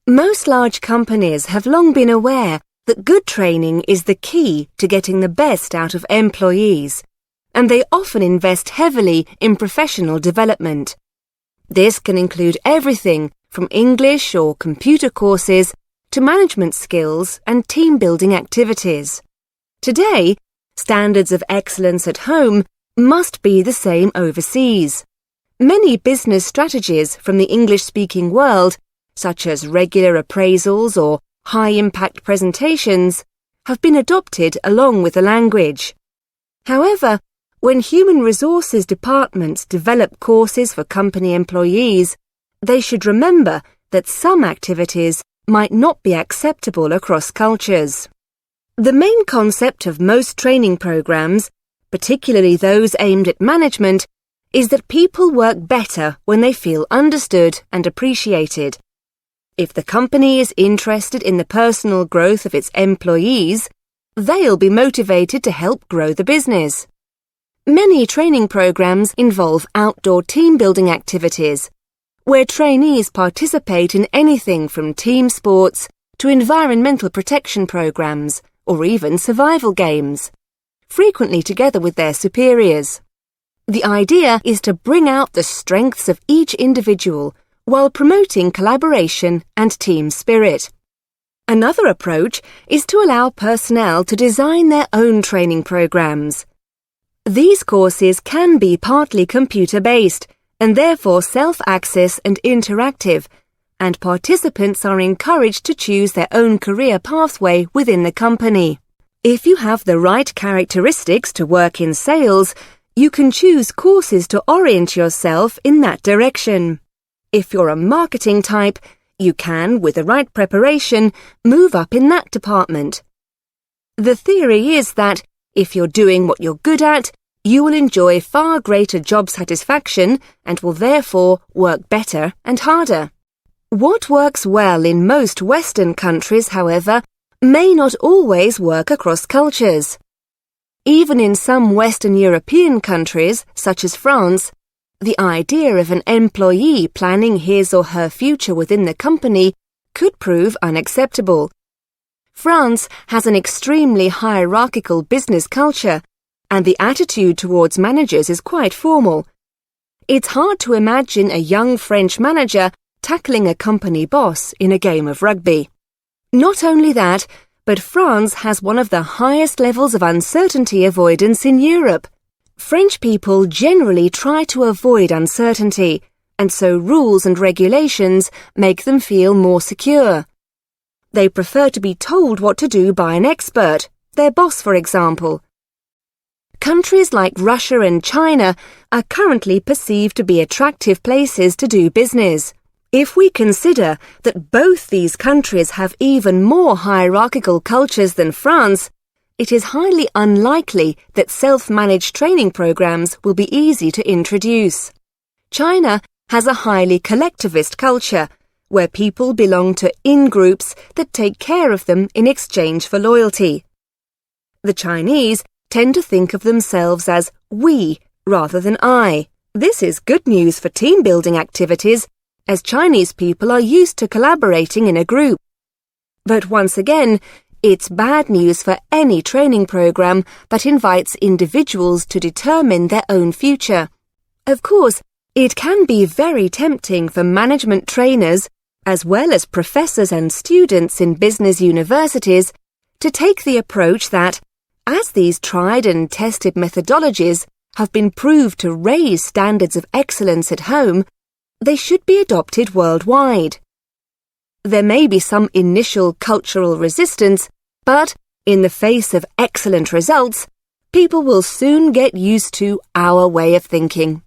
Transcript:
Most large companies have long been aware that good training is the key to getting the best out of employees, and they often invest heavily in professional development. This can include everything from English or computer courses to management skills and team-building activities. Today, standards of excellence at home must be the same overseas. Many business strategies from the English-speaking world, such as regular appraisals or high-impact presentations, have been adopted along with the language. However, when human resources departments develop courses for company employees, they should remember that some activities might not be acceptable across cultures. The main concept of most training programs, particularly those aimed at management, is that people work better when they feel understood and appreciated. If the company is interested in the personal growth of its employees, they'll be motivated to help grow the business. Many training programs involve outdoor team-building activities, where trainees participate in anything from team sports to environmental protection programs or even survival games, frequently together with their superiors. The idea is to bring out the strengths of each individual while promoting collaboration and team spirit. Another approach is to allow personnel to design their own training programs. These courses can be partly computer-based and therefore self-access and interactive, and participants are encouraged to choose their own career pathway within the company. If you have the right characteristics to work in sales, you can choose courses to orient yourself in that direction. If you're a marketing type, you can, with the right preparation, move up in that department. The theory is that if you're doing what you're good at, you will enjoy far greater job satisfaction and will therefore work better and harder. What works well in most Western countries, however, may not always work across cultures. Even in some Western European countries, such as France, the idea of an employee planning his or her future within the company could prove unacceptable. France has an extremely hierarchical business culture, and the attitude towards managers is quite formal. It's hard to imagine a young French manager tackling a company boss in a game of rugby. Not only that, but France has one of the highest levels of uncertainty avoidance in Europe. French people generally try to avoid uncertainty, and so rules and regulations make them feel more secure. They prefer to be told what to do by an expert, their boss for example. Countries like Russia and China are currently perceived to be attractive places to do business. If we consider that both these countries have even more hierarchical cultures than France, it is highly unlikely that self-managed training programs will be easy to introduce. China has a highly collectivist culture, where people belong to in-groups that take care of them in exchange for loyalty. The Chinese tend to think of themselves as we rather than I. This is good news for team-building activities, as Chinese people are used to collaborating in a group. But once again, it's bad news for any training program that invites individuals to determine their own future. Of course, it can be very tempting for management trainers, as well as professors and students in business universities, to take the approach that, as these tried and tested methodologies have been proved to raise standards of excellence at home, they should be adopted worldwide. There may be some initial cultural resistance, but in the face of excellent results, people will soon get used to our way of thinking.